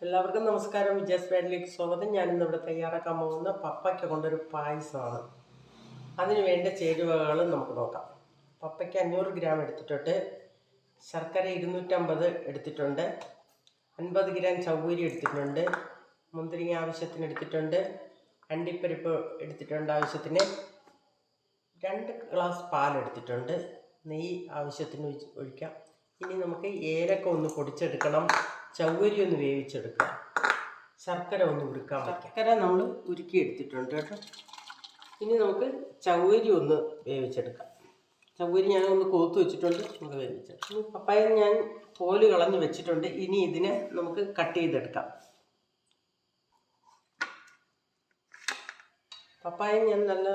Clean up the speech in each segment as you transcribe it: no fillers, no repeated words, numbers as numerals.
എല്ലാവർക്കും നമസ്കാരം. വിജയസ് വേഡിലേക്ക് സ്വാഗതം. ഞാനിന്ന് ഇവിടെ തയ്യാറാക്കാൻ പോകുന്ന പപ്പയ്ക്ക കൊണ്ടൊരു പായസമാണ്. അതിന് വേണ്ട ചേരുവകൾ നമുക്ക് നോക്കാം. പപ്പയ്ക്ക് 500 ഗ്രാം എടുത്തിട്ടുണ്ട്, ശർക്കര 250 എടുത്തിട്ടുണ്ട്, 50 ഗ്രാം ചൗവരി എടുത്തിട്ടുണ്ട്, മുന്തിരിങ്ങ ആവശ്യത്തിന് എടുത്തിട്ടുണ്ട്, അണ്ടിപ്പരിപ്പ് എടുത്തിട്ടുണ്ട് ആവശ്യത്തിന്, 2 ഗ്ലാസ് പാലെടുത്തിട്ടുണ്ട്, നെയ്യ് ആവശ്യത്തിന് ഒഴിക്കാം. ഇനി നമുക്ക് ഏലക്ക ഒന്ന് പൊടിച്ചെടുക്കണം, ചൗവരി ഒന്ന് വേവിച്ചെടുക്കുക, ശർക്കര ഒന്ന് ഉരുക്കാൻ വയ്ക്കാം. ശർക്കര നമ്മൾ ഉരുക്കി എടുത്തിട്ടുണ്ട് കേട്ടോ. ഇനി നമുക്ക് ചൗവരി ഒന്ന് വേവിച്ചെടുക്കാം. ചൗവരി ഞാൻ ഒന്ന് കോത്ത് വെച്ചിട്ടുണ്ട്, നമുക്ക് വേവിച്ചെടുക്കാം. പപ്പായ ഞാൻ തോല് കളഞ്ഞ് വെച്ചിട്ടുണ്ട്. ഇനി ഇതിനെ നമുക്ക് കട്ട് ചെയ്തെടുക്കാം. പപ്പായ ഞാൻ നല്ല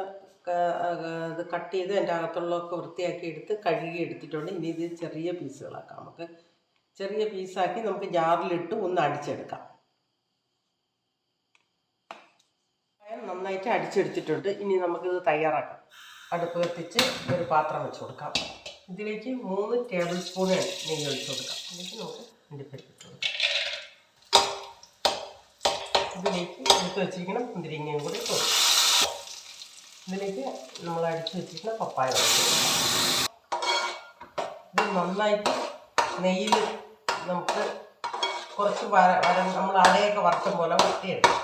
ഇത് കട്ട് ചെയ്ത് അതിൻ്റെ അകത്തുള്ളതൊക്കെ വൃത്തിയാക്കി എടുത്ത് കഴുകി എടുത്തിട്ടുണ്ട്. ഇനി ഇത് ചെറിയ പീസുകളാക്കാം. നമുക്ക് ചെറിയ പീസാക്കി നമുക്ക് ജാറിലിട്ട് ഒന്ന് അടിച്ചെടുക്കാം. നന്നായിട്ട് അടിച്ചെടുത്തിട്ടുണ്ട്. ഇനി നമുക്കിത് തയ്യാറാക്കാം. അടുപ്പ് കത്തിച്ച് ഒരു പാത്രം വെച്ച് കൊടുക്കാം. ഇതിലേക്ക് 3 ടേബിൾ സ്പൂൺ നെയ്യ് ഒഴിച്ച് കൊടുക്കാം. ഇതിലേക്ക് നമുക്ക് അണ്ടിപ്പരിപ്പ് ഇട്ട് കൊടുക്കാം. ഇതിലേക്ക് എടുത്ത് വെച്ചിരിക്കണം മുന്തിരിങ്ങയും കൂടി ഇട്ട് കൊടുക്കാം. ഇതിലേക്ക് നമ്മൾ അടിച്ച് വെച്ചിരിക്കുന്ന പപ്പായ ഒഴിച്ച് കൊടുക്കാം. ഇത് നന്നായിട്ട് നെയ്യിൽ നമുക്ക് കുറച്ച് നമ്മൾ അടയൊക്കെ വറുത്തും പോലെ വറുത്തിയെടുക്കാം.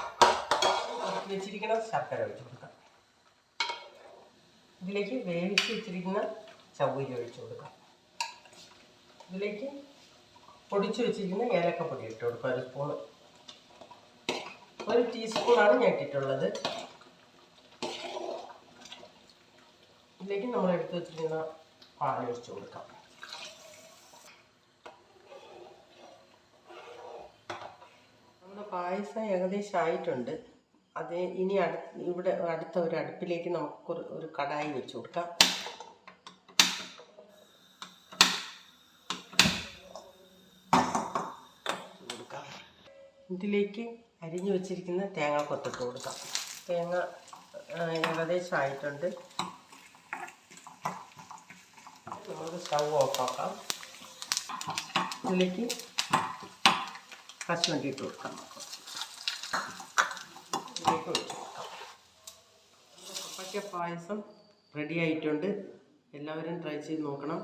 വറുത്തി വെച്ചിരിക്കുന്ന ശർക്കര ഒഴിച്ച് കൊടുക്കാം. ഇതിലേക്ക് വേവിച്ച് വെച്ചിരിക്കുന്ന ചൗവരി ഒഴിച്ച് കൊടുക്കാം. ഇതിലേക്ക് പൊടിച്ച് വെച്ചിരിക്കുന്ന ഏലക്കപ്പൊടി ഇട്ട് കൊടുക്കാം. 1 സ്പൂണ്, 1 ടീസ്പൂണാണ് ഞാൻ ഇട്ടിട്ടുള്ളത്. ഇതിലേക്ക് നമ്മൾ എടുത്ത് വെച്ചിരിക്കുന്ന പാലൊഴിച്ച് കൊടുക്കാം. നമ്മുടെ പായസം ഏകദേശം ആയിട്ടുണ്ട്. അത് ഇനി ഇവിടെ അടുത്ത ഒരു അടുപ്പിലേക്ക് നമുക്ക് ഒരു കടായി വെച്ച് കൊടുക്കാം. ഇതിലേക്ക് അരിഞ്ഞു വെച്ചിരിക്കുന്ന തേങ്ങ കൊത്തിട്ട് കൊടുക്കാം. തേങ്ങ ഏകദേശം ആയിട്ടുണ്ട്. നമുക്ക് സ്റ്റൗ ഓഫാക്കാം. ഇതിലേക്ക് കശുവണ്ടി ഇട്ട് കൊടുക്കാം. ഇതിലേക്ക് ഒഴിച്ച് കൊടുക്കാം. പപ്പയ്ക്ക പായസം റെഡി ആയിട്ടുണ്ട്. എല്ലാവരും ട്രൈ ചെയ്ത് നോക്കണം.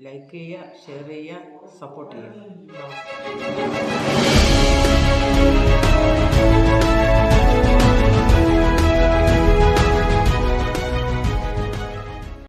ലൈക്ക് ചെയ്യുക, ഷെയർ ചെയ്യുക, സപ്പോർട്ട് ചെയ്യുക.